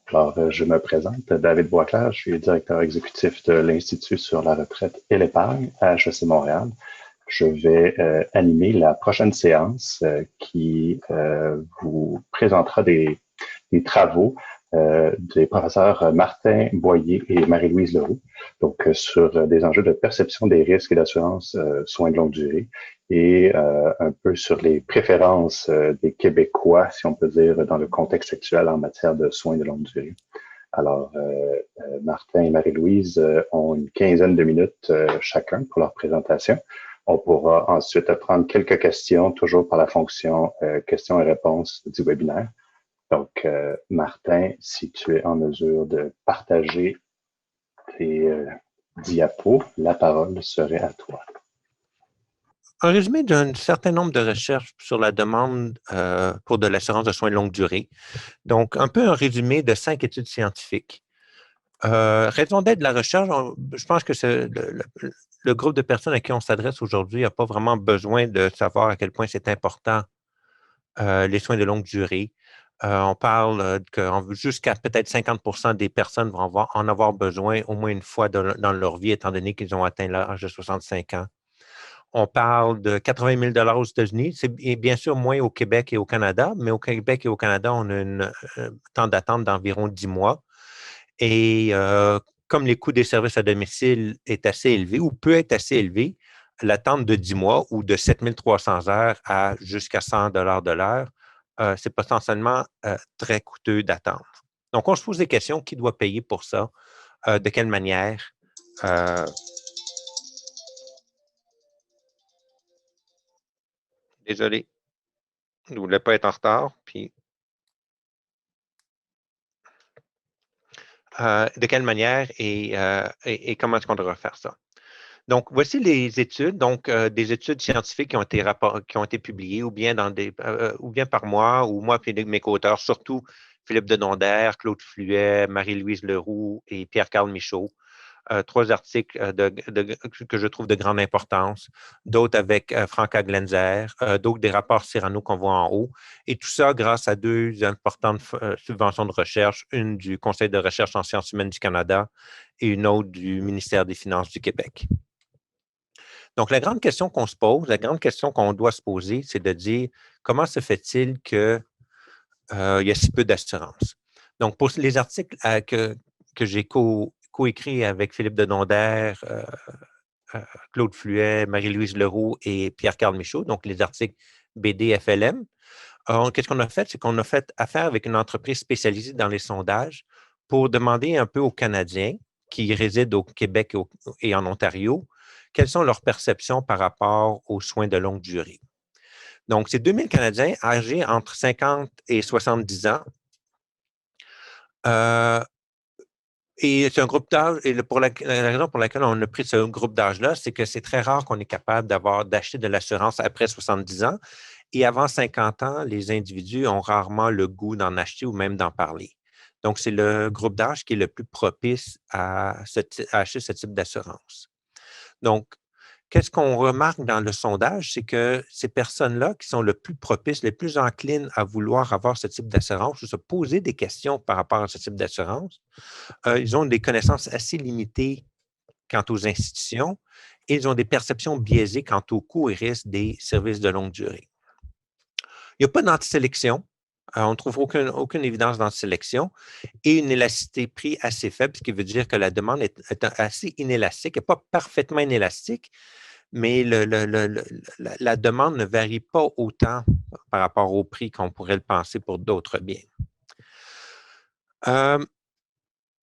Je me présente, David Boisclair, je suis directeur exécutif de l'Institut sur la retraite et l'épargne à HEC Montréal. Je vais animer la prochaine séance qui vous présentera des travaux des professeurs Martin Boyer et Marie-Louise Leroux, donc sur des enjeux de perception des risques et d'assurance soins de longue durée et un peu sur les préférences des Québécois, si on peut dire, dans le contexte actuel en matière de soins de longue durée. Alors, Martin et Marie-Louise ont une quinzaine de minutes chacun pour leur présentation. On pourra ensuite prendre quelques questions, toujours par la fonction questions et réponses du webinaire. Donc, Martin, si tu es en mesure de partager tes diapos, la parole serait à toi. Un résumé d'un certain nombre de recherches sur la demande pour de l'assurance de soins de longue durée. Donc, un peu un résumé de 5 études scientifiques. Raison d'être de la recherche, je pense que le groupe de personnes à qui on s'adresse aujourd'hui n'a pas vraiment besoin de savoir à quel point c'est important les soins de longue durée. On parle que jusqu'à peut-être 50% des personnes vont en avoir besoin au moins une fois dans leur vie, étant donné qu'ils ont atteint l'âge de 65 ans. On parle de 80 000 aux États-Unis. C'est bien sûr moins au Québec et au Canada, mais au Québec et au Canada, on a un temps d'attente d'environ 10 mois. Et comme les coûts des services à domicile est assez élevé ou peut être assez élevé, l'attente de 10 mois ou de 7 300 heures à jusqu'à 100 de l'heure, c'est potentiellement très coûteux d'attendre. Donc, on se pose des questions. Qui doit payer pour ça? De quelle manière? Désolé, je ne voulais pas être en retard. Puis, de quelle manière et comment est-ce qu'on devrait faire ça? Donc, voici les études, donc des études scientifiques qui ont été publiées ou bien par moi ou moi et mes co-auteurs, surtout Philippe Denondère, Claude Fluet, Marie-Louise Leroux et Pierre-Carl Michaud. 3 articles que je trouve de grande importance, d'autres avec Franca Glenzer, d'autres des rapports Cyrano qu'on voit en haut, et tout ça grâce à 2 importantes subventions de recherche, une du Conseil de recherche en sciences humaines du Canada et une autre du ministère des Finances du Québec. Donc, la grande question qu'on se pose, la grande question qu'on doit se poser, c'est de dire comment se fait-il qu'il y a si peu d'assurance? Donc, pour les articles que j'ai coécrits avec Philippe Denondère, Claude Fluet, Marie-Louise Leroux et Pierre-Carl Michaud, donc les articles BD-FLM, qu'est-ce qu'on a fait? C'est qu'on a fait affaire avec une entreprise spécialisée dans les sondages pour demander un peu aux Canadiens qui résident au Québec et en Ontario, quelles sont leurs perceptions par rapport aux soins de longue durée. Donc, c'est 2000 Canadiens âgés entre 50 et 70 ans. Et c'est un groupe d'âge, et la raison pour laquelle on a pris ce groupe d'âge-là, c'est que c'est très rare qu'on est capable d'acheter de l'assurance après 70 ans. Et avant 50 ans, les individus ont rarement le goût d'en acheter ou même d'en parler. Donc, c'est le groupe d'âge qui est le plus propice à acheter ce type d'assurance. Donc, qu'est-ce qu'on remarque dans le sondage, c'est que ces personnes-là qui sont le plus propices, les plus enclines à vouloir avoir ce type d'assurance ou se poser des questions par rapport à ce type d'assurance, ils ont des connaissances assez limitées quant aux institutions et ils ont des perceptions biaisées quant aux coûts et risques des services de longue durée. Il n'y a pas d'antisélection. On ne trouve aucune évidence d'antisélection et une élasticité prix assez faible, ce qui veut dire que la demande est assez inélastique, elle n'est pas parfaitement inélastique, mais la demande ne varie pas autant par rapport au prix qu'on pourrait le penser pour d'autres biens.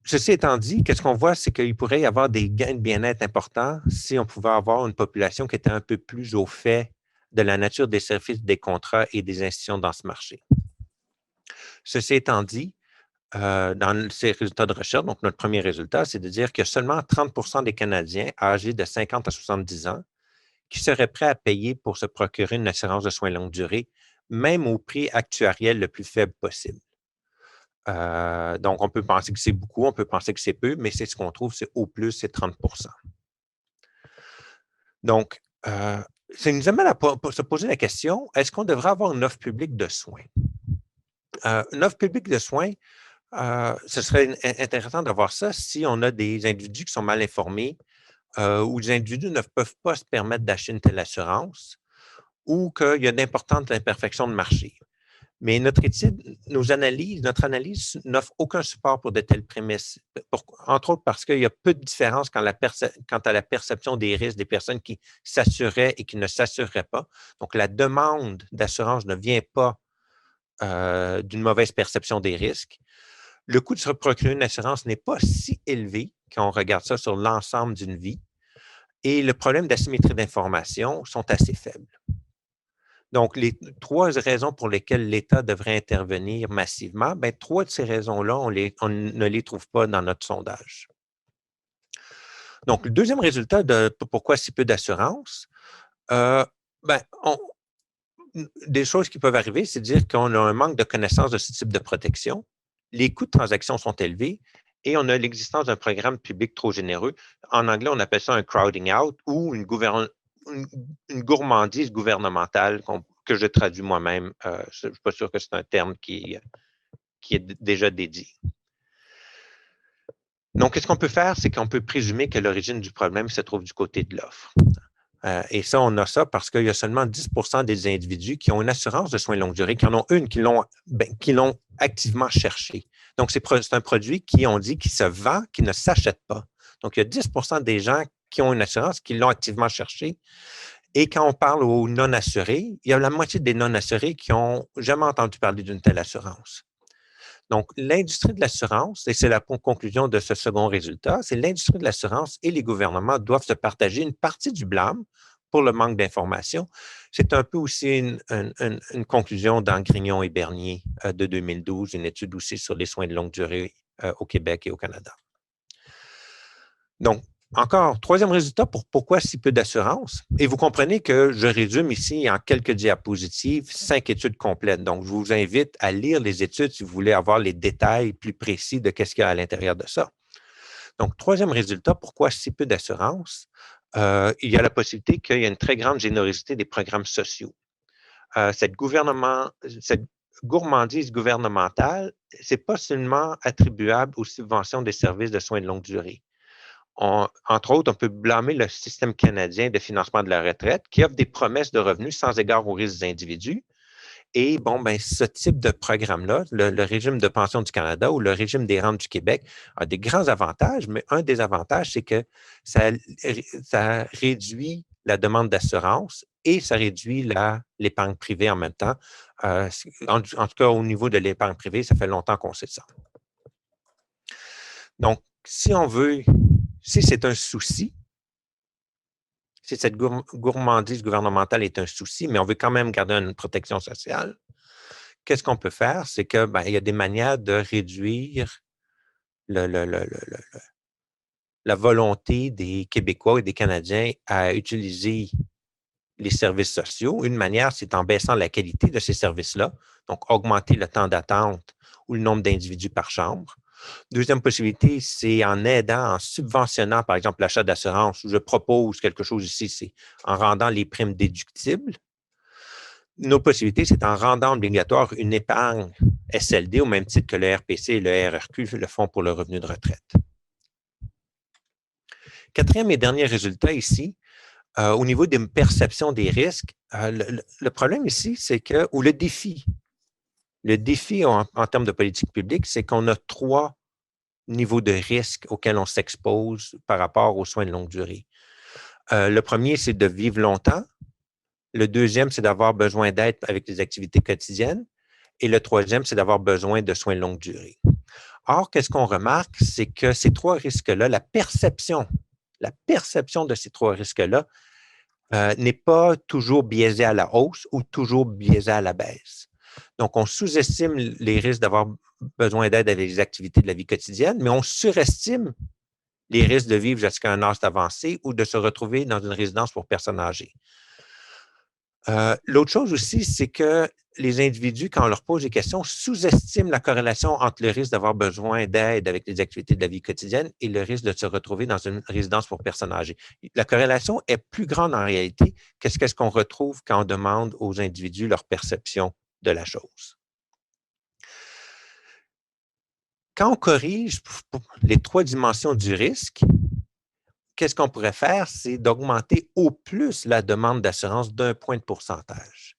Ceci étant dit, qu'est-ce qu'on voit, c'est qu'il pourrait y avoir des gains de bien-être importants si on pouvait avoir une population qui était un peu plus au fait de la nature des services, des contrats et des institutions dans ce marché. Ceci étant dit, dans ces résultats de recherche, donc notre premier résultat, c'est de dire que seulement 30% des Canadiens âgés de 50 à 70 ans qui seraient prêts à payer pour se procurer une assurance de soins longue durée, même au prix actuariel le plus faible possible. Donc, on peut penser que c'est beaucoup, on peut penser que c'est peu, mais c'est ce qu'on trouve, c'est au plus, c'est 30%. Donc, ça nous amène à se poser la question, est-ce qu'on devrait avoir une offre publique de soins? Une offre publique de soins, ce serait intéressant de voir ça si on a des individus qui sont mal informés ou des individus ne peuvent pas se permettre d'acheter une telle assurance ou qu'il y a d'importantes imperfections de marché. Mais notre étude, notre analyse n'offre aucun support pour de telles prémices, entre autres parce qu'il y a peu de différence quant à la perception des risques des personnes qui s'assuraient et qui ne s'assureraient pas. Donc, la demande d'assurance ne vient pas d'une mauvaise perception des risques. Le coût de se procurer une assurance n'est pas si élevé quand on regarde ça sur l'ensemble d'une vie et le problème d'asymétrie d'information sont assez faibles. Donc, les 3 raisons pour lesquelles l'État devrait intervenir massivement, bien, 3 de ces raisons-là, on ne les trouve pas dans notre sondage. Donc, le deuxième résultat de pourquoi si peu d'assurance, ben, des choses qui peuvent arriver, c'est de dire qu'on a un manque de connaissance de ce type de protection, les coûts de transaction sont élevés et on a l'existence d'un programme public trop généreux. En anglais, on appelle ça un crowding out ou une gourmandise gouvernementale que je traduis moi-même. Je ne suis pas sûr que c'est un terme qui est déjà dédié. Donc, qu'est-ce qu'on peut faire? C'est qu'on peut présumer que l'origine du problème se trouve du côté de l'offre. Et ça, on a ça parce qu'il y a seulement 10 des individus qui ont une assurance de soins de longue durée, qui en ont une, qui l'ont activement cherché. Donc, c'est un produit qui, on dit, qui se vend, qui ne s'achète pas. Donc, il y a 10 des gens qui ont une assurance, qui l'ont activement cherché. Et quand on parle aux non-assurés, il y a la moitié des non-assurés qui n'ont jamais entendu parler d'une telle assurance. Donc, l'industrie de l'assurance, et c'est la conclusion de ce second résultat, c'est l'industrie de l'assurance et les gouvernements doivent se partager une partie du blâme pour le manque d'information. C'est un peu aussi une conclusion dans Grignon et Bernier de 2012, une étude aussi sur les soins de longue durée au Québec et au Canada. Donc, encore, troisième résultat pour pourquoi si peu d'assurance. Et vous comprenez que je résume ici en quelques diapositives 5 études complètes. Donc, je vous invite à lire les études si vous voulez avoir les détails plus précis de qu'est-ce qu'il y a à l'intérieur de ça. Donc, troisième résultat, pourquoi si peu d'assurance? Il y a la possibilité qu'il y ait une très grande générosité des programmes sociaux. Cette gourmandise gouvernementale, ce n'est pas seulement attribuable aux subventions des services de soins de longue durée. Entre autres, on peut blâmer le système canadien de financement de la retraite qui offre des promesses de revenus sans égard aux risques des individus. Et bon, ben, ce type de programme-là, le régime de pension du Canada ou le régime des rentes du Québec a des grands avantages, mais un des avantages, c'est que ça réduit la demande d'assurance et ça réduit l'épargne privée en même temps. En tout cas, au niveau de l'épargne privée, ça fait longtemps qu'on sait ça. Donc, si c'est un souci, si cette gourmandise gouvernementale est un souci, mais on veut quand même garder une protection sociale, qu'est-ce qu'on peut faire? C'est que il y a des manières de réduire la volonté des Québécois et des Canadiens à utiliser les services sociaux. Une manière, c'est en baissant la qualité de ces services-là, donc augmenter le temps d'attente ou le nombre d'individus par chambre. Deuxième possibilité, c'est en aidant, en subventionnant, par exemple, l'achat d'assurance. Je propose quelque chose ici, c'est en rendant les primes déductibles. Une autre possibilité, c'est en rendant obligatoire une épargne SLD au même titre que le RPC et le RRQ, le Fonds pour le revenu de retraite. Quatrième et dernier résultat ici, au niveau des perceptions des risques, le problème ici, c'est que, ou le défi en termes de politique publique, c'est qu'on a 3 niveaux de risque auxquels on s'expose par rapport aux soins de longue durée. Le premier, c'est de vivre longtemps. Le deuxième, c'est d'avoir besoin d'aide avec les activités quotidiennes. Et le troisième, c'est d'avoir besoin de soins de longue durée. Or, qu'est-ce qu'on remarque? C'est que ces 3 risques-là, la perception de ces 3 risques-là n'est pas toujours biaisée à la hausse ou toujours biaisée à la baisse. Donc, on sous-estime les risques d'avoir besoin d'aide avec les activités de la vie quotidienne, mais on surestime les risques de vivre jusqu'à un âge avancé ou de se retrouver dans une résidence pour personnes âgées. L'autre chose aussi, c'est que les individus, quand on leur pose des questions, sous-estiment la corrélation entre le risque d'avoir besoin d'aide avec les activités de la vie quotidienne et le risque de se retrouver dans une résidence pour personnes âgées. La corrélation est plus grande en réalité que ce qu'on retrouve quand on demande aux individus leur perception de la chose. quand on corrige les 3 dimensions du risque, qu'est-ce qu'on pourrait faire? C'est d'augmenter au plus la demande d'assurance d'1 point de pourcentage.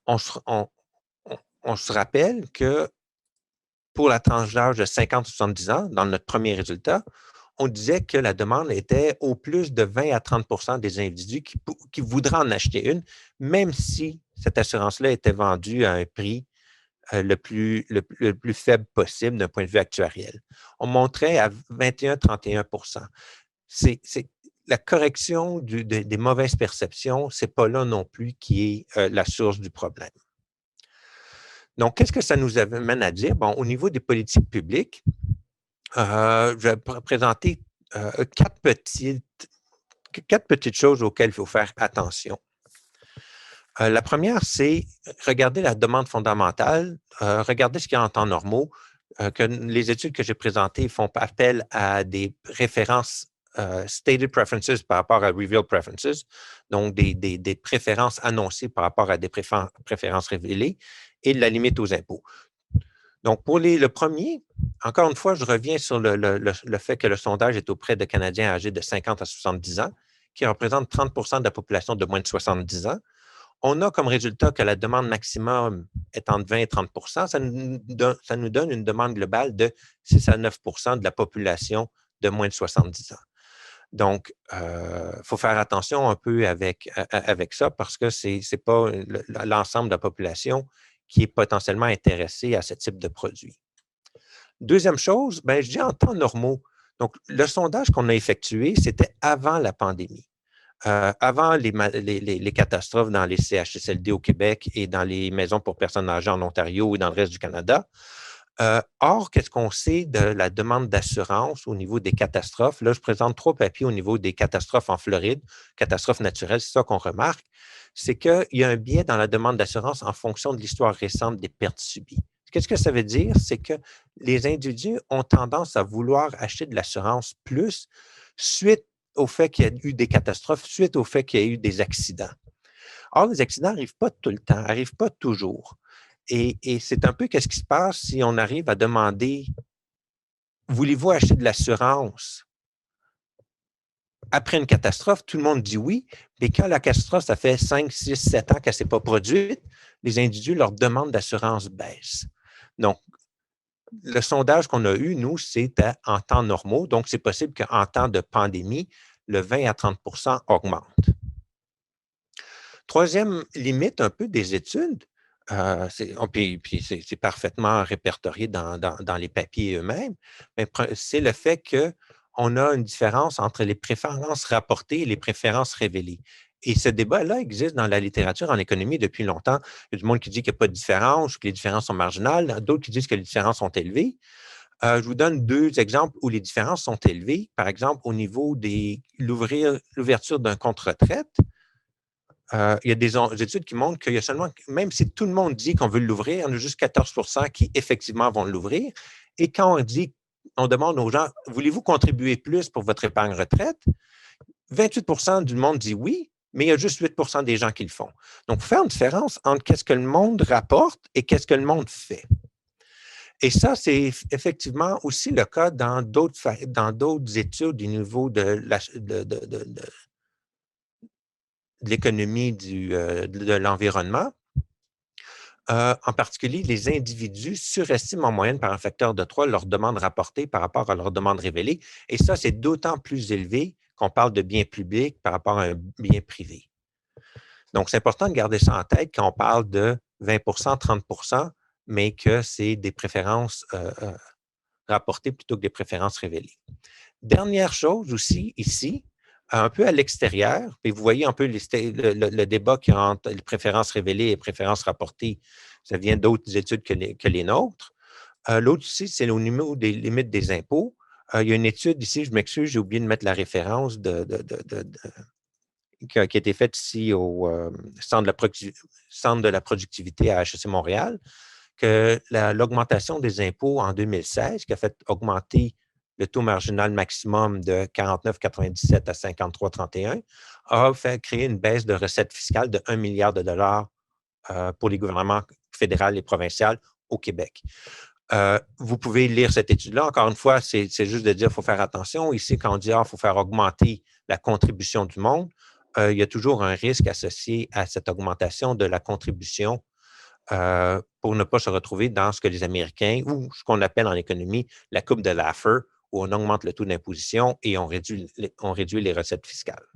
On se rappelle que pour la tranche d'âge de 50-70 ans, dans notre premier résultat, on disait que la demande était au plus de 20 à 30 des individus qui voudraient en acheter une, même si cette assurance-là était vendue à un prix le plus faible possible d'un point de vue actuariel. On montrait à 21-31 C'est la correction des mauvaises perceptions, ce n'est pas là non plus qui est la source du problème. Donc, qu'est-ce que ça nous amène à dire? Bon, au niveau des politiques publiques, je vais présenter 4 petites choses auxquelles il faut faire attention. La première, c'est regarder la demande fondamentale, regarder ce qu'il y a en temps normaux, que les études que j'ai présentées font appel à des références stated preferences par rapport à revealed preferences, donc des préférences annoncées par rapport à des préférences révélées, et la limite aux impôts. Donc, pour le premier, encore une fois, je reviens sur le fait que le sondage est auprès de Canadiens âgés de 50 à 70 ans, qui représentent 30 de la population de moins de 70 ans. On a comme résultat que la demande maximum est entre 20 et 30 ça nous donne une demande globale de 6 à 9 de la population de moins de 70 ans. Donc, il faut faire attention un peu avec ça parce que ce n'est pas l'ensemble de la population qui est potentiellement intéressée à ce type de produit. Deuxième chose, je dis en temps normaux. Donc, le sondage qu'on a effectué, c'était avant la pandémie. Avant les catastrophes dans les CHSLD au Québec et dans les maisons pour personnes âgées en Ontario et dans le reste du Canada. Or, qu'est-ce qu'on sait de la demande d'assurance au niveau des catastrophes? Là, je présente 3 papiers au niveau des catastrophes en Floride, catastrophes naturelles, c'est ça qu'on remarque, c'est qu'il y a un biais dans la demande d'assurance en fonction de l'histoire récente des pertes subies. Qu'est-ce que ça veut dire? C'est que les individus ont tendance à vouloir acheter de l'assurance plus suite au fait qu'il y a eu des catastrophes, suite au fait qu'il y a eu des accidents. Or, les accidents n'arrivent pas tout le temps, n'arrivent pas toujours. Et c'est un peu qu'est-ce qui se passe si on arrive à demander « Voulez-vous acheter de l'assurance? » Après une catastrophe, tout le monde dit oui, mais quand la catastrophe, ça fait 5, 6, 7 ans qu'elle ne s'est pas produite, les individus, leur demande d'assurance baisse. Donc, le sondage qu'on a eu, nous, c'était en temps normaux. Donc, c'est possible qu'en temps de pandémie, le 20 à 30 augmente. Troisième limite un peu des études, puis c'est parfaitement répertorié dans les papiers eux-mêmes, mais c'est le fait qu'on a une différence entre les préférences rapportées et les préférences révélées. Et ce débat-là existe dans la littérature en économie depuis longtemps. Il y a du monde qui dit qu'il n'y a pas de différence, que les différences sont marginales, d'autres qui disent que les différences sont élevées. Je vous donne 2 exemples où les différences sont élevées. Par exemple, au niveau de l'ouverture d'un compte retraite, il y a des études qui montrent qu'il y a seulement, même si tout le monde dit qu'on veut l'ouvrir, il y en a juste 14 qui effectivement vont l'ouvrir. Et quand on demande aux gens, voulez-vous contribuer plus pour votre épargne retraite? 28 du monde dit oui, mais il y a juste 8 des gens qui le font. Donc, il faut faire une différence entre qu'est-ce que le monde rapporte et qu'est-ce que le monde fait. Et ça, c'est effectivement aussi le cas dans d'autres études du niveau de l'économie de l'environnement. En particulier, les individus surestiment en moyenne par un facteur de 3 leur demande rapportée par rapport à leur demande révélée. Et ça, c'est d'autant plus élevé qu'on parle de biens publics par rapport à un bien privé. Donc, c'est important de garder ça en tête quand on parle de 20 30 mais que c'est des préférences rapportées plutôt que des préférences révélées. Dernière chose aussi, ici, un peu à l'extérieur, puis vous voyez un peu le débat qu'il y a entre les préférences révélées et les préférences rapportées. Ça vient d'autres études que les nôtres. L'autre aussi, c'est au niveau des limites des impôts. Il y a une étude ici, je m'excuse, j'ai oublié de mettre la référence qui a été faite ici au Centre de la productivité à HEC Montréal, que l'augmentation des impôts en 2016, qui a fait augmenter le taux marginal maximum de 49,97 à 53,31, a fait créer une baisse de recettes fiscales de 1 milliard de dollars pour les gouvernements fédéraux et provinciaux au Québec. Vous pouvez lire cette étude-là. Encore une fois, c'est juste de dire qu'il faut faire attention. Ici, quand on dit qu'il faut faire augmenter la contribution du monde, il y a toujours un risque associé à cette augmentation de la contribution pour ne pas se retrouver dans ce que les Américains, ou ce qu'on appelle en économie la courbe de Laffer, où on augmente le taux d'imposition et on réduit les recettes fiscales.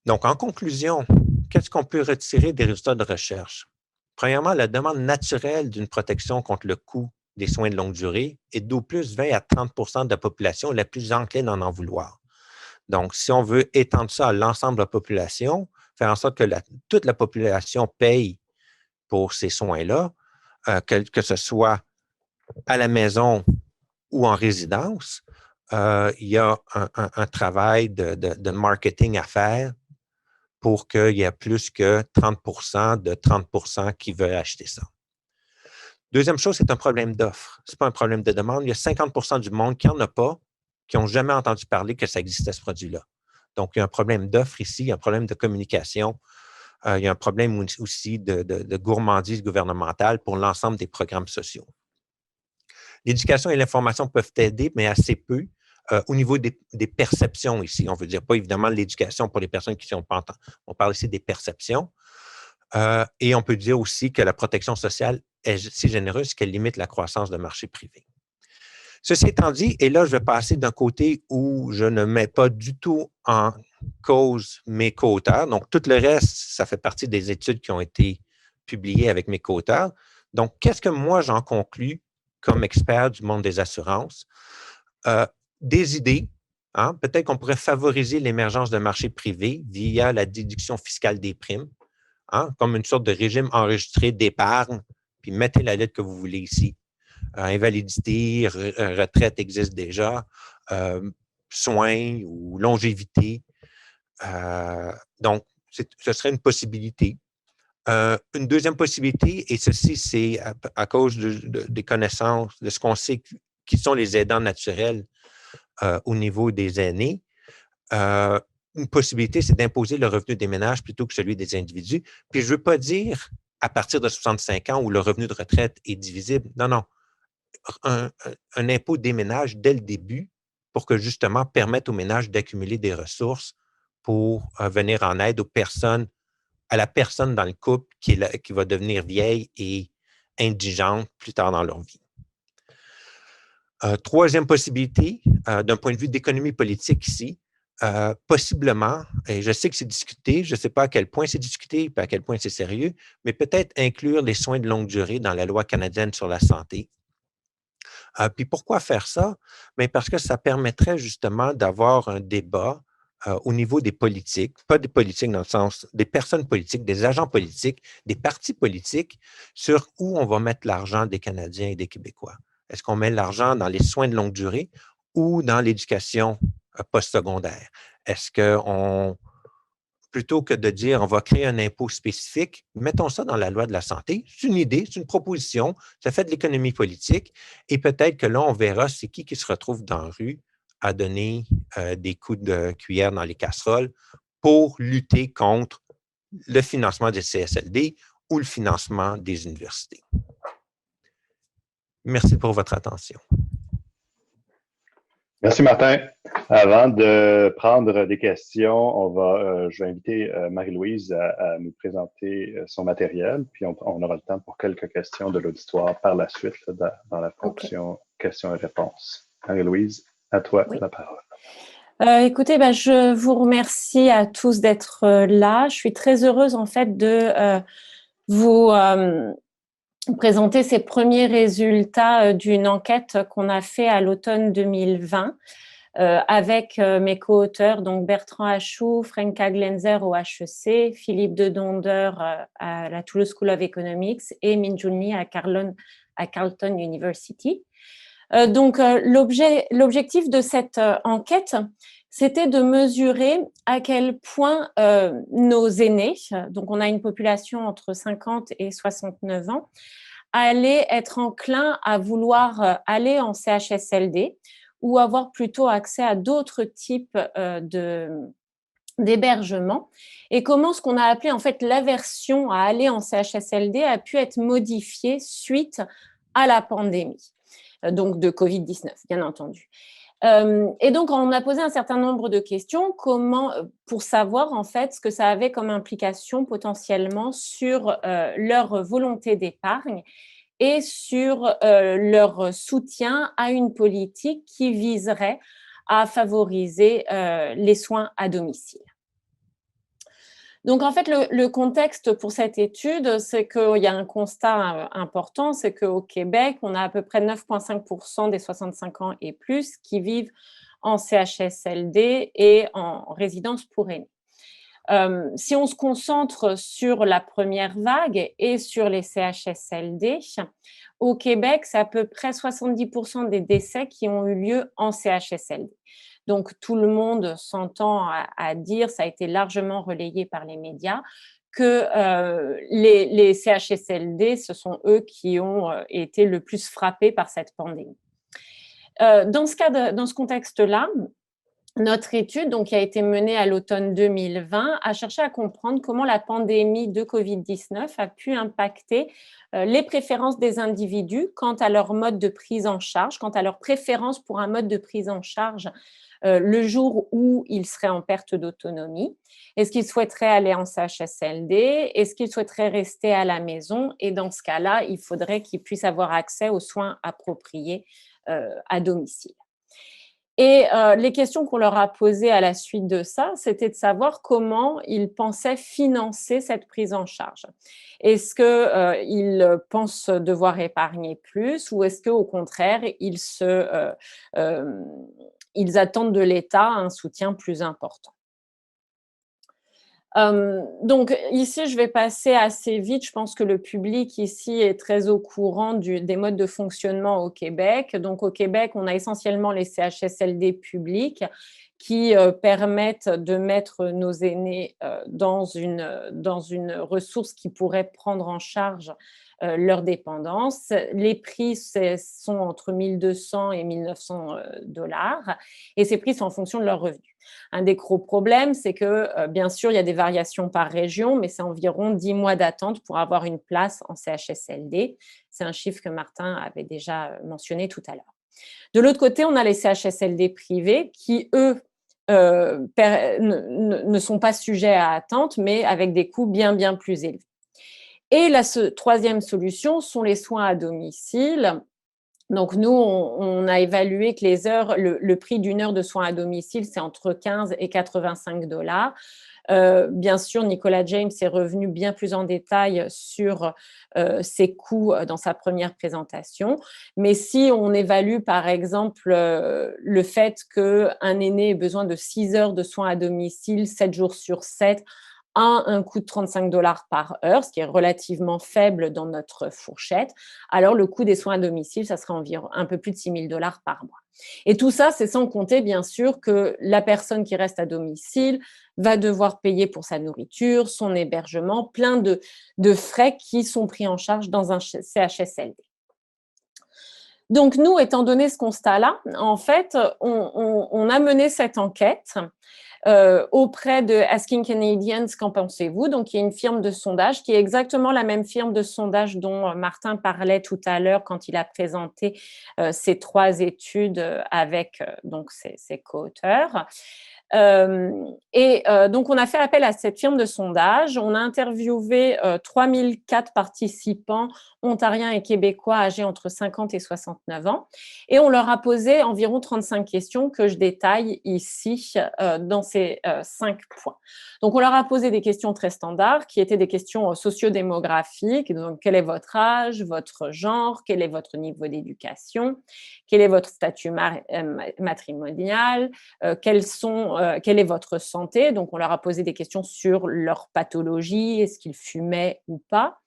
Donc, en conclusion, qu'est-ce qu'on peut retirer des résultats de recherche? Premièrement, la demande naturelle d'une protection contre le coût des soins de longue durée est d'au plus 20 à 30 de la population la plus encline à en vouloir. Donc, si on veut étendre ça à l'ensemble de la population, faire en sorte que toute la population paye pour ces soins-là, que ce soit à la maison ou en résidence, il y a un travail de marketing à faire pour qu'il y ait plus que 30 de 30 qui veulent acheter ça. Deuxième chose, c'est un problème d'offre. Ce n'est pas un problème de demande. Il y a 50 du monde qui n'en a pas, qui n'ont jamais entendu parler que ça existait, ce produit-là. Donc, il y a un problème d'offre ici, il y a un problème de communication, il y a un problème aussi de gourmandise gouvernementale pour l'ensemble des programmes sociaux. L'éducation et l'information peuvent aider, mais assez peu. Au niveau des perceptions ici, on veut dire pas évidemment l'éducation pour les personnes qui ne sont pas entendus. On parle ici des perceptions. Et on peut dire aussi que la protection sociale est si généreuse qu'elle limite la croissance de marché privé. Ceci étant dit, et là, je vais passer d'un côté où je ne mets pas du tout en cause mes co-auteurs. Donc, tout le reste, ça fait partie des études qui ont été publiées avec mes co-auteurs. Donc, qu'est-ce que moi, j'en conclus comme expert du monde des assurances? Des idées. Hein? Peut-être qu'on pourrait favoriser l'émergence d'un marché privé via la déduction fiscale des primes, hein? Comme une sorte de régime enregistré d'épargne, puis mettez la lettre que vous voulez ici. Invalidité, retraite existe déjà, soins ou longévité. Donc, ce serait une possibilité. Une deuxième possibilité, et ceci, c'est à cause des connaissances, de ce qu'on sait qui sont les aidants naturels au niveau des aînés. Une possibilité, c'est d'imposer le revenu des ménages plutôt que celui des individus. Puis, je ne veux pas dire à partir de 65 ans où le revenu de retraite est divisible. Non, non. Un impôt des ménages dès le début pour que justement permettre aux ménages d'accumuler des ressources pour venir en aide aux personnes, à la personne dans le couple qui va devenir vieille et indigente plus tard dans leur vie. Troisième possibilité, d'un point de vue d'économie politique ici, possiblement, et je sais que c'est discuté, je ne sais pas à quel point c'est discuté et à quel point c'est sérieux, mais peut-être inclure les soins de longue durée dans la loi canadienne sur la santé. Puis pourquoi faire ça? Bien, parce que ça permettrait justement d'avoir un débat au niveau des politiques, pas des politiques dans le sens des personnes politiques, des agents politiques, des partis politiques, sur où on va mettre l'argent des Canadiens et des Québécois. Est-ce qu'on met l'argent dans les soins de longue durée ou dans l'éducation postsecondaire? Est-ce qu'on plutôt que de dire on va créer un impôt spécifique, mettons ça dans la loi de la santé. C'est une idée, c'est une proposition, ça fait de l'économie politique et peut-être que là, on verra c'est qui se retrouve dans la rue à donner des coups de cuillère dans les casseroles pour lutter contre le financement des CSLD ou le financement des universités. Merci pour votre attention. Merci, Martin. Avant de prendre des questions, je vais inviter Marie-Louise à nous présenter son matériel, puis on aura le temps pour quelques questions de l'auditoire par la suite là, dans la fonction questions et réponses. Marie-Louise, à toi la parole. Écoutez, je vous remercie à tous d'être là. Je suis très heureuse en fait de vous présenter ces premiers résultats d'une enquête qu'on a fait à l'automne 2020 avec mes co-auteurs, donc Bertrand Hachou, Franka Glenzer au HEC, Philippe de Donder à la Toulouse School of Economics et Minjulni à Carleton University. Donc, l'objectif de cette enquête, c'était de mesurer à quel point nos aînés, donc on a une population entre 50 et 69 ans, allaient être enclins à vouloir aller en CHSLD ou avoir plutôt accès à d'autres types d'hébergement et comment ce qu'on a appelé en fait l'aversion à aller en CHSLD a pu être modifiée suite à la pandémie, donc de Covid-19, bien entendu. Et donc, on a posé un certain nombre de questions pour savoir en fait ce que ça avait comme implication potentiellement sur leur volonté d'épargne et sur leur soutien à une politique qui viserait à favoriser les soins à domicile. Donc, en fait, le contexte pour cette étude, c'est qu'il y a un constat important, c'est qu'au Québec, on a à peu près 9,5% des 65 ans et plus qui vivent en CHSLD et en résidence pour aînés. Si on se concentre sur la première vague et sur les CHSLD, au Québec, c'est à peu près 70% des décès qui ont eu lieu en CHSLD. Donc, tout le monde s'entend à dire, ça a été largement relayé par les médias, que les CHSLD, ce sont eux qui ont été le plus frappés par cette pandémie. Dans ce contexte-là, notre étude, donc, qui a été menée à l'automne 2020, a cherché à comprendre comment la pandémie de Covid-19 a pu impacter les préférences des individus quant à leur mode de prise en charge, quant à leur préférence pour un mode de prise en charge le jour où ils seraient en perte d'autonomie. Est-ce qu'ils souhaiteraient aller en CHSLD? Est-ce qu'ils souhaiteraient rester à la maison? Et dans ce cas-là, il faudrait qu'ils puissent avoir accès aux soins appropriés à domicile. Et les questions qu'on leur a posées à la suite de ça, c'était de savoir comment ils pensaient financer cette prise en charge. Est-ce qu'ils pensent devoir épargner plus ou est-ce qu'au contraire, ils attendent de l'État un soutien plus important? Donc ici, je vais passer assez vite. Je pense que le public ici est très au courant des modes de fonctionnement au Québec. Donc au Québec, on a essentiellement les CHSLD publics qui permettent de mettre nos aînés dans une ressource qui pourrait prendre en charge leur dépendance. Les prix sont entre 1 200 et 1 900 $ et ces prix sont en fonction de leurs revenus. Un des gros problèmes, c'est que, bien sûr, il y a des variations par région, mais c'est environ 10 mois d'attente pour avoir une place en CHSLD. C'est un chiffre que Martin avait déjà mentionné tout à l'heure. De l'autre côté, on a les CHSLD privés qui, eux, ne sont pas sujets à attente, mais avec des coûts bien, bien plus élevés. Et la troisième solution sont les soins à domicile. Donc, nous, on a évalué que le prix d'une heure de soins à domicile, c'est entre 15 et 85 $. Bien sûr, Nicolas James est revenu bien plus en détail sur ses coûts dans sa première présentation. Mais si on évalue, par exemple, le fait qu'un aîné ait besoin de 6 heures de soins à domicile, 7 jours sur 7, à un coût de 35 $ par heure, ce qui est relativement faible dans notre fourchette, alors le coût des soins à domicile, ça serait environ un peu plus de 6 000 $ par mois. Et tout ça, c'est sans compter, bien sûr, que la personne qui reste à domicile va devoir payer pour sa nourriture, son hébergement, plein de frais qui sont pris en charge dans un CHSLD. Donc, nous, étant donné ce constat-là, en fait, on a mené cette enquête auprès de Asking Canadians, qu'en pensez-vous? Donc, il y a une firme de sondage qui est exactement la même firme de sondage dont Martin parlait tout à l'heure quand il a présenté ces 3 études avec donc ses co-auteurs. Donc, on a fait appel à cette firme de sondage. On a interviewé 3004 participants ontariens et québécois âgés entre 50 et 69 ans. Et on leur a posé environ 35 questions que je détaille ici dans ces 5 points. Donc, on leur a posé des questions très standards qui étaient des questions sociodémographiques. Donc, quel est votre âge, votre genre, quel est votre niveau d'éducation, quel est votre statut matrimonial, quelle est votre santé. Donc, on leur a posé des questions sur leur pathologie, est-ce qu'ils fumaient ou pas,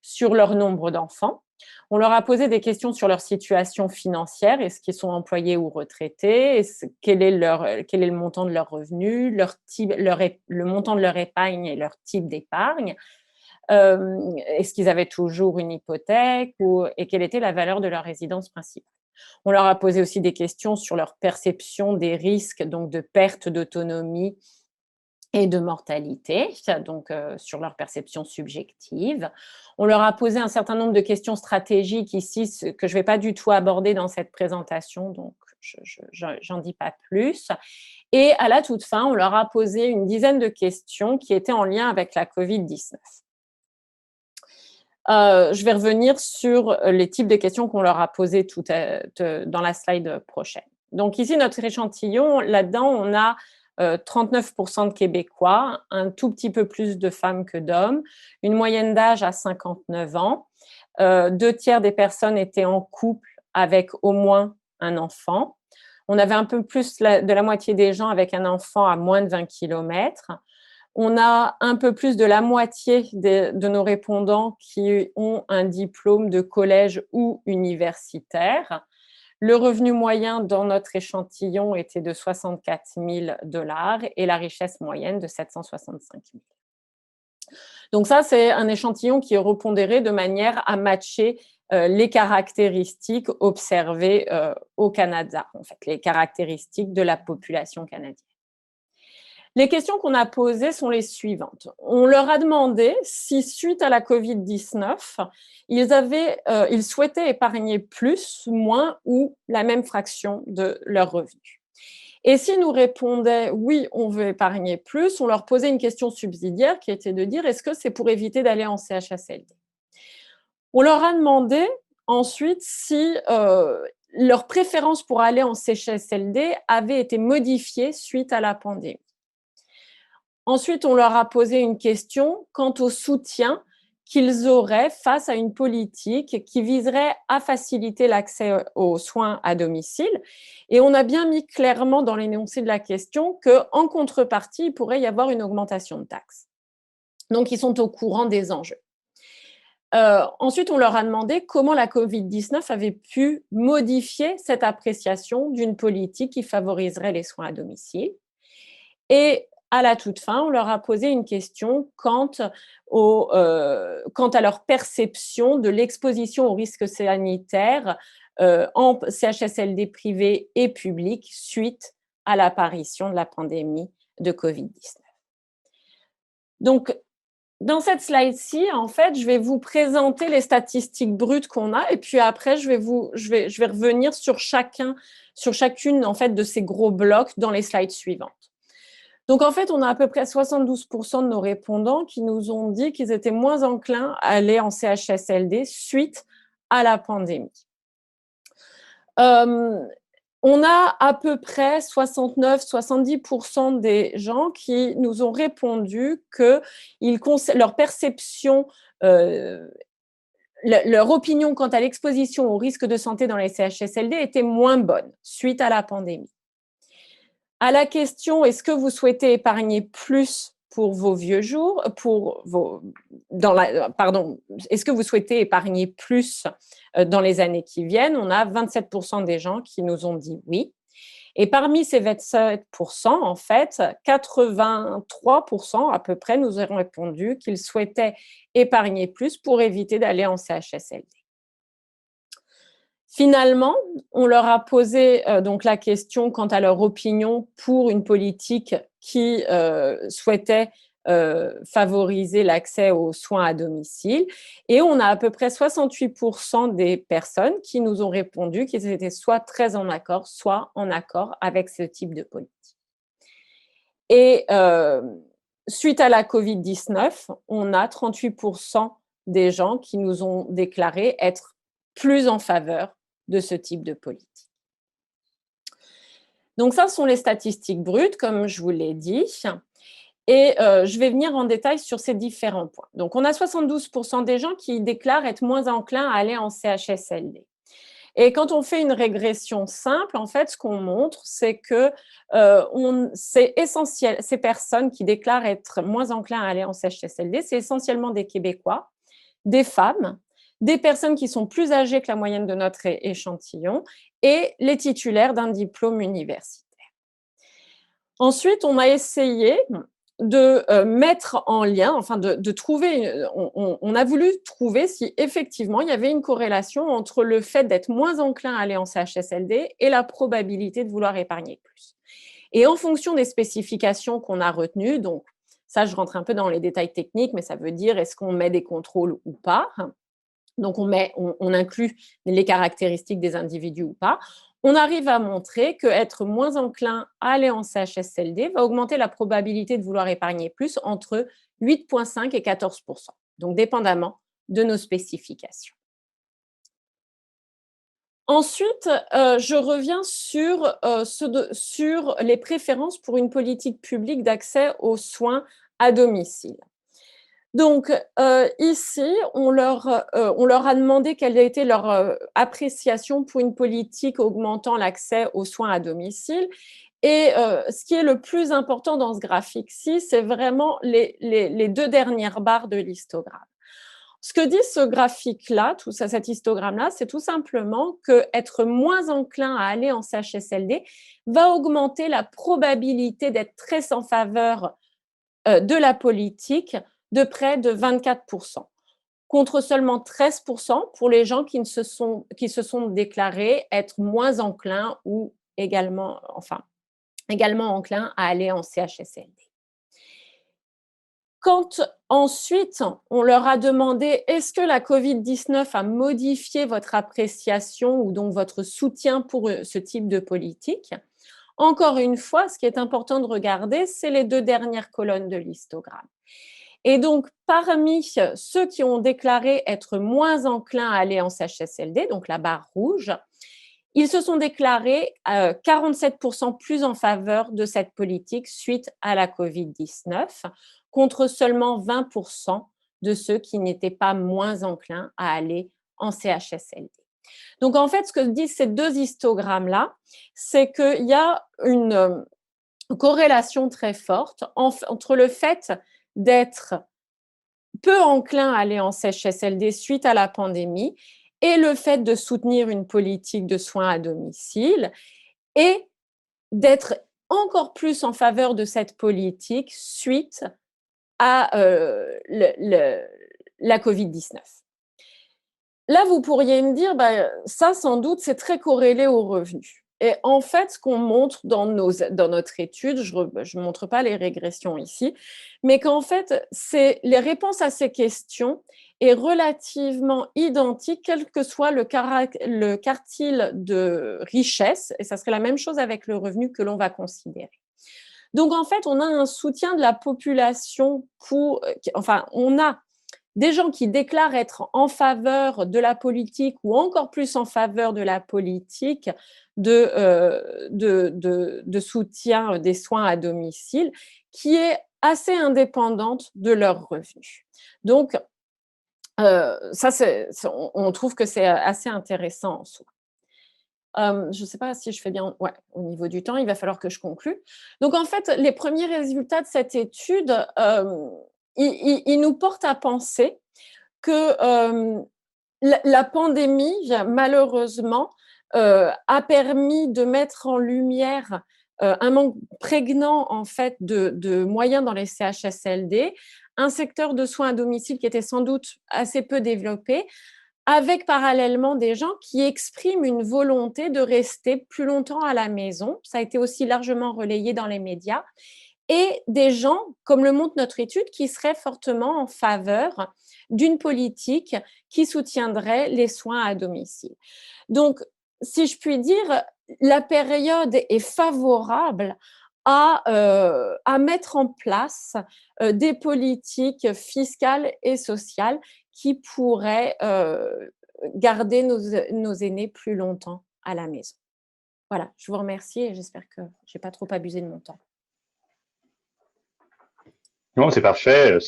sur leur nombre d'enfants. On leur a posé des questions sur leur situation financière, est-ce qu'ils sont employés ou retraités, quel est le montant de leurs revenus, le montant de leur épargne et leur type d'épargne, est-ce qu'ils avaient toujours une hypothèque et quelle était la valeur de leur résidence principale. On leur a posé aussi des questions sur leur perception des risques donc de perte d'autonomie et de mortalité, donc sur leur perception subjective. On leur a posé un certain nombre de questions stratégiques ici, que je ne vais pas du tout aborder dans cette présentation, donc j'en dis pas plus. Et à la toute fin, on leur a posé une dizaine de questions qui étaient en lien avec la Covid-19. Je vais revenir sur les types de questions qu'on leur a posées dans la slide prochaine. Donc ici, notre échantillon, là-dedans, on a 39% de Québécois, un tout petit peu plus de femmes que d'hommes, une moyenne d'âge à 59 ans. 2/3 des personnes étaient en couple avec au moins un enfant. On avait un peu plus de la moitié des gens avec un enfant à moins de 20 km. On a un peu plus de la moitié de nos répondants qui ont un diplôme de collège ou universitaire. Le revenu moyen dans notre échantillon était de 64 000 $ et la richesse moyenne de 765 000. Donc ça, c'est un échantillon qui est repondéré de manière à matcher les caractéristiques observées au Canada, en fait, les caractéristiques de la population canadienne. Les questions qu'on a posées sont les suivantes. On leur a demandé si, suite à la Covid-19, ils souhaitaient épargner plus, moins ou la même fraction de leurs revenus. Et s'ils nous répondaient « oui, on veut épargner plus », on leur posait une question subsidiaire qui était de dire « est-ce que c'est pour éviter d'aller en CHSLD ?» On leur a demandé ensuite si leur préférence pour aller en CHSLD avait été modifiée suite à la pandémie. Ensuite, on leur a posé une question quant au soutien qu'ils auraient face à une politique qui viserait à faciliter l'accès aux soins à domicile. Et on a bien mis clairement dans l'énoncé de la question qu'en contrepartie, il pourrait y avoir une augmentation de taxes. Donc, ils sont au courant des enjeux. Ensuite, on leur a demandé comment la Covid-19 avait pu modifier cette appréciation d'une politique qui favoriserait les soins à domicile. Et à la toute fin, on leur a posé une question quant à leur perception de l'exposition aux risques sanitaires en CHSLD privé et public suite à l'apparition de la pandémie de Covid-19. Donc, dans cette slide-ci, en fait, je vais vous présenter les statistiques brutes qu'on a et puis après, je vais revenir sur chacune en fait, de ces gros blocs dans les slides suivantes. Donc, en fait, on a à peu près 72% de nos répondants qui nous ont dit qu'ils étaient moins enclins à aller en CHSLD suite à la pandémie. On a à peu près 69-70% des gens qui nous ont répondu que leur perception, leur opinion quant à l'exposition au risque de santé dans les CHSLD était moins bonne suite à la pandémie. À la question « est-ce que vous souhaitez épargner plus pour vos vieux jours ?» est-ce que vous souhaitez épargner plus dans les années qui viennent? On a 27% des gens qui nous ont dit oui. Et parmi ces 27%, en fait, 83% à peu près nous ont répondu qu'ils souhaitaient épargner plus pour éviter d'aller en CHSLD. Finalement, on leur a posé donc la question quant à leur opinion pour une politique qui souhaitait favoriser l'accès aux soins à domicile. Et on a à peu près 68% des personnes qui nous ont répondu qu'ils étaient soit très en accord, soit en accord avec ce type de politique. Et suite à la Covid-19, on a 38% des gens qui nous ont déclaré être plus en faveur de ce type de politique. Donc ça, ce sont les statistiques brutes, comme je vous l'ai dit. Et je vais venir en détail sur ces différents points. Donc, on a 72% des gens qui déclarent être moins enclins à aller en CHSLD. Et quand on fait une régression simple, en fait, ce qu'on montre, c'est que c'est essentiel. Ces personnes qui déclarent être moins enclins à aller en CHSLD, c'est essentiellement des Québécois, des femmes, des personnes qui sont plus âgées que la moyenne de notre échantillon et les titulaires d'un diplôme universitaire. Ensuite, on a essayé de mettre en lien, enfin de trouver, on a voulu trouver si effectivement il y avait une corrélation entre le fait d'être moins enclin à aller en CHSLD et la probabilité de vouloir épargner plus. Et en fonction des spécifications qu'on a retenues, donc ça, je rentre un peu dans les détails techniques, mais ça veut dire est-ce qu'on met des contrôles ou pas. Donc, on inclut les caractéristiques des individus ou pas. On arrive à montrer qu'être moins enclin à aller en CHSLD va augmenter la probabilité de vouloir épargner plus entre 8,5 et 14%, donc dépendamment de nos spécifications. Ensuite, je reviens sur les préférences pour une politique publique d'accès aux soins à domicile. Donc, ici, on leur a demandé quelle a été leur appréciation pour une politique augmentant l'accès aux soins à domicile. Et ce qui est le plus important dans ce graphique-ci, c'est vraiment les 2 dernières barres de l'histogramme. Ce que dit ce graphique-là, cet histogramme-là, c'est tout simplement qu'être moins enclin à aller en CHSLD va augmenter la probabilité d'être très en faveur de la politique de près de 24%, contre seulement 13% pour les gens qui se sont déclarés être moins enclins ou également enclins à aller en CHSLD. Quand ensuite, on leur a demandé est-ce que la COVID-19 a modifié votre appréciation ou donc votre soutien pour ce type de politique, encore une fois, ce qui est important de regarder, c'est les 2 dernières colonnes de l'histogramme. Et donc, parmi ceux qui ont déclaré être moins enclins à aller en CHSLD, donc la barre rouge, ils se sont déclarés 47% plus en faveur de cette politique suite à la COVID-19, contre seulement 20% de ceux qui n'étaient pas moins enclins à aller en CHSLD. Donc, en fait, ce que disent ces 2 histogrammes-là, c'est qu'il y a une corrélation très forte entre le fait d'être peu enclin à aller en CHSLD suite à la pandémie et le fait de soutenir une politique de soins à domicile et d'être encore plus en faveur de cette politique suite à la COVID-19. Là, vous pourriez me dire, ça, sans doute, c'est très corrélé aux revenus. Et en fait, ce qu'on montre dans notre étude, je ne montre pas les régressions ici, mais qu'en fait, les réponses à ces questions est relativement identique, quel que soit le quartile de richesse, et ça serait la même chose avec le revenu que l'on va considérer. Donc, en fait, on a un soutien de la population on a des gens qui déclarent être en faveur de la politique ou encore plus en faveur de la politique de soutien des soins à domicile qui est assez indépendante de leurs revenus. Donc, on trouve que c'est assez intéressant en soi. Je ne sais pas si je fais bien au niveau du temps, il va falloir que je conclue. Donc, en fait, les premiers résultats de cette étude, ils nous portent à penser que la pandémie, malheureusement, a permis de mettre en lumière un manque prégnant en fait de moyens dans les CHSLD, un secteur de soins à domicile qui était sans doute assez peu développé, avec parallèlement des gens qui expriment une volonté de rester plus longtemps à la maison. Ça a été aussi largement relayé dans les médias. Et des gens, comme le montre notre étude, qui seraient fortement en faveur d'une politique qui soutiendrait les soins à domicile. Donc, si je puis dire, la période est favorable à mettre en place des politiques fiscales et sociales qui pourraient garder nos aînés plus longtemps à la maison. Voilà, je vous remercie et j'espère que je n'ai pas trop abusé de mon temps. Non, c'est parfait.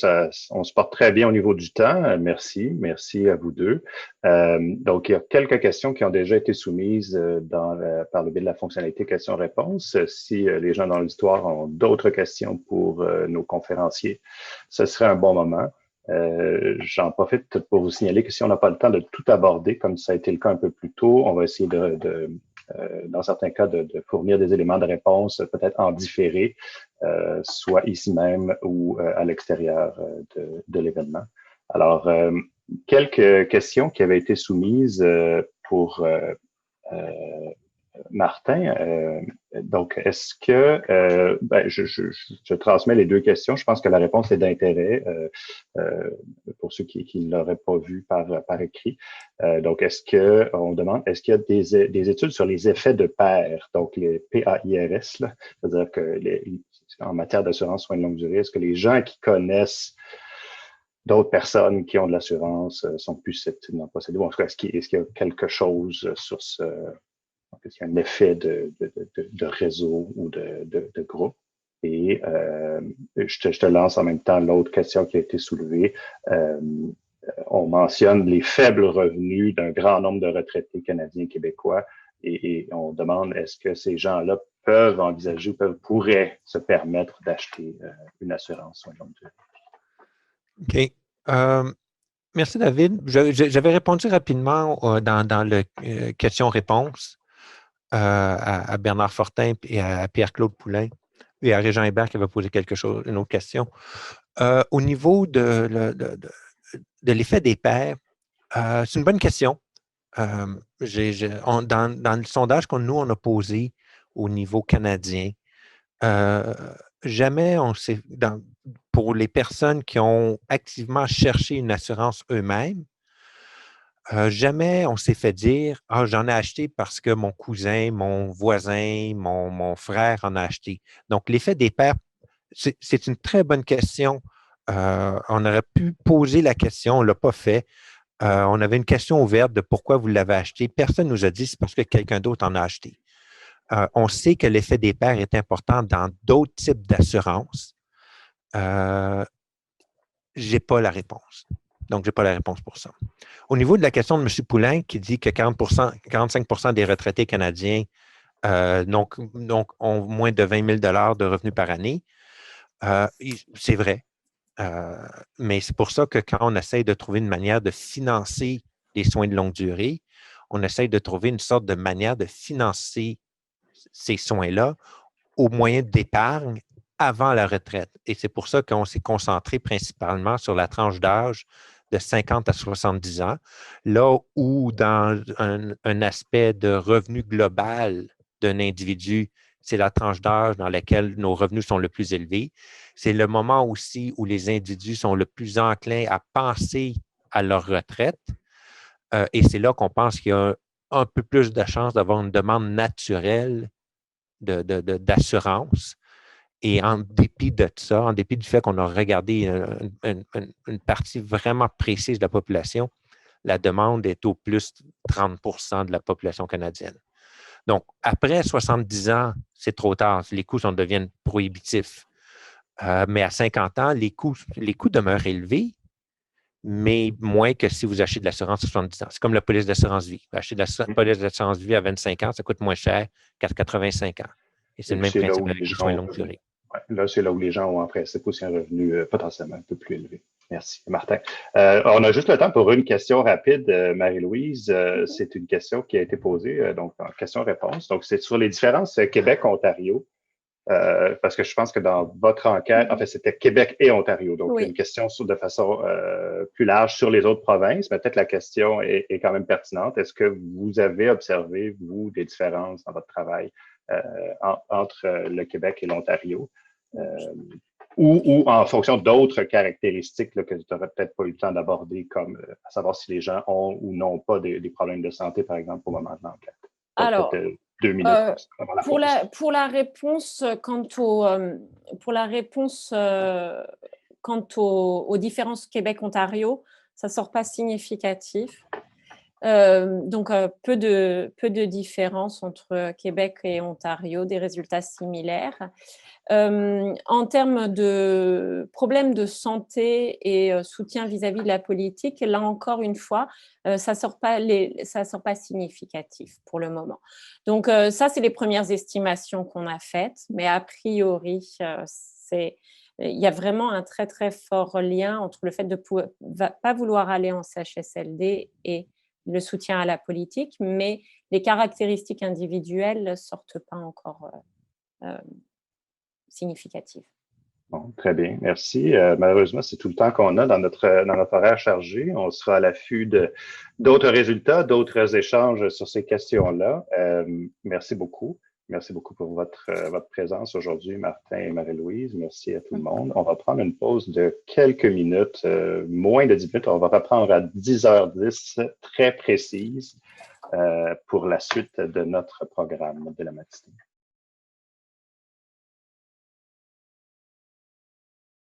On se porte très bien au niveau du temps. Merci à vous deux. Donc, il y a quelques questions qui ont déjà été soumises par le biais de la fonctionnalité questions-réponses. Si les gens dans l'histoire ont d'autres questions pour nos conférenciers, ce serait un bon moment. J'en profite pour vous signaler que si on n'a pas le temps de tout aborder, comme ça a été le cas un peu plus tôt, on va essayer dans certains cas, de fournir des éléments de réponse, peut-être en différé, soit ici même ou à l'extérieur de l'événement. Alors, quelques questions qui avaient été soumises pour Martin, donc est-ce que, je transmets les deux questions. Je pense que la réponse est d'intérêt pour ceux qui ne l'auraient pas vu par écrit. Donc, on demande, est-ce qu'il y a des études sur les effets de pair, donc les PAIRS, là, c'est-à-dire que en matière d'assurance soins de longue durée, est-ce que les gens qui connaissent d'autres personnes qui ont de l'assurance sont plus susceptibles d'en posséder? Bon, en tout cas, est-ce qu'il y a quelque chose sur ce, est-ce qu'il y a un effet de réseau ou de groupe? Et je te lance en même temps l'autre question qui a été soulevée. On mentionne les faibles revenus d'un grand nombre de retraités canadiens et québécois et on demande est-ce que ces gens-là peuvent envisager ou pourraient se permettre d'acheter une assurance sur une longue durée? OK. Merci, David. J'avais répondu rapidement dans le question-réponse à Bernard Fortin et à Pierre-Claude Poulain et à Régent Hébert qui avait posé une autre question. Au niveau de l'effet des pairs, c'est une bonne question. Dans le sondage qu'on nous on a posé au niveau canadien, jamais on s'est, pour les personnes qui ont activement cherché une assurance eux-mêmes, jamais on s'est fait dire « Ah, j'en ai acheté parce que mon cousin, mon voisin, mon frère en a acheté. » Donc, l'effet des pairs, c'est une très bonne question. On aurait pu poser la question, on ne l'a pas fait. On avait une question ouverte de pourquoi vous l'avez acheté. Personne ne nous a dit c'est parce que quelqu'un d'autre en a acheté. On sait que l'effet des pairs est important dans d'autres types d'assurances. Je n'ai pas la réponse. Donc, je n'ai pas la réponse pour ça. Au niveau de la question de M. Poulain qui dit que 45% des retraités canadiens donc, ont moins de 20 000 $ de revenus par année, c'est vrai. Mais c'est pour ça que quand on essaye de trouver une manière de financer les soins de longue durée, on essaye de trouver une sorte de manière de financer ces soins-là au moyen d'épargne avant la retraite. Et c'est pour ça qu'on s'est concentré principalement sur la tranche d'âge de 50 à 70 ans, là où dans un aspect de revenu global d'un individu, c'est la tranche d'âge dans laquelle nos revenus sont le plus élevés. C'est le moment aussi où les individus sont le plus enclins à penser à leur retraite. Et c'est là qu'on pense qu'il y a un peu plus de chances d'avoir une demande naturelle d'assurance. Et en dépit de ça, en dépit du fait qu'on a regardé une partie vraiment précise de la population, la demande est au plus 30% de la population canadienne. Donc, après 70 ans, c'est trop tard. Les coûts deviennent prohibitifs. Mais à 50 ans, les coûts demeurent élevés, mais moins que si vous achetez de l'assurance à 70 ans. C'est comme la police d'assurance vie. Vous achetez de la police d'assurance vie à 25 ans, ça coûte moins cher qu'à 85 ans. Et c'est le même principe avec les soins longue durée. Là, c'est là où les gens ont en principe aussi un revenu potentiellement un peu plus élevé. Merci, Martin. On a juste le temps pour une question rapide, Marie-Louise. C'est une question qui a été posée, donc en question-réponse. Donc, c'est sur les différences Québec-Ontario. Parce que je pense que dans votre enquête, en fait, c'était Québec et Ontario. Donc, oui. Une question de façon plus large sur les autres provinces, mais peut-être la question est quand même pertinente. Est-ce que vous avez observé, vous, des différences dans votre travail entre le Québec et l'Ontario? Ou en fonction d'autres caractéristiques là, que tu n'aurais peut-être pas eu le temps d'aborder, comme à savoir si les gens ont ou n'ont pas des problèmes de santé, par exemple, au moment de l'enquête. Alors, 2 minutes. Pour la réponse quant aux différences Québec-Ontario, ça ne sort pas significatif. Donc, peu de différence entre Québec et Ontario, des résultats similaires. En termes de problèmes de santé et soutien vis-à-vis de la politique, là encore une fois, ça sort pas significatif pour le moment. Donc ça, c'est les premières estimations qu'on a faites, mais a priori, il y a vraiment un très très fort lien entre le fait de pas vouloir aller en CHSLD et le soutien à la politique, mais les caractéristiques individuelles ne sortent pas encore significatives. Bon, très bien, merci. Malheureusement, c'est tout le temps qu'on a dans notre horaire chargé. On sera à l'affût d'autres résultats, d'autres échanges sur ces questions-là. Merci beaucoup. Merci beaucoup pour votre présence aujourd'hui, Martin et Marie-Louise. Merci à tout le monde. On va prendre une pause de quelques minutes, moins de 10 minutes. On va reprendre à 10h10, très précise, pour la suite de notre programme de la matinée.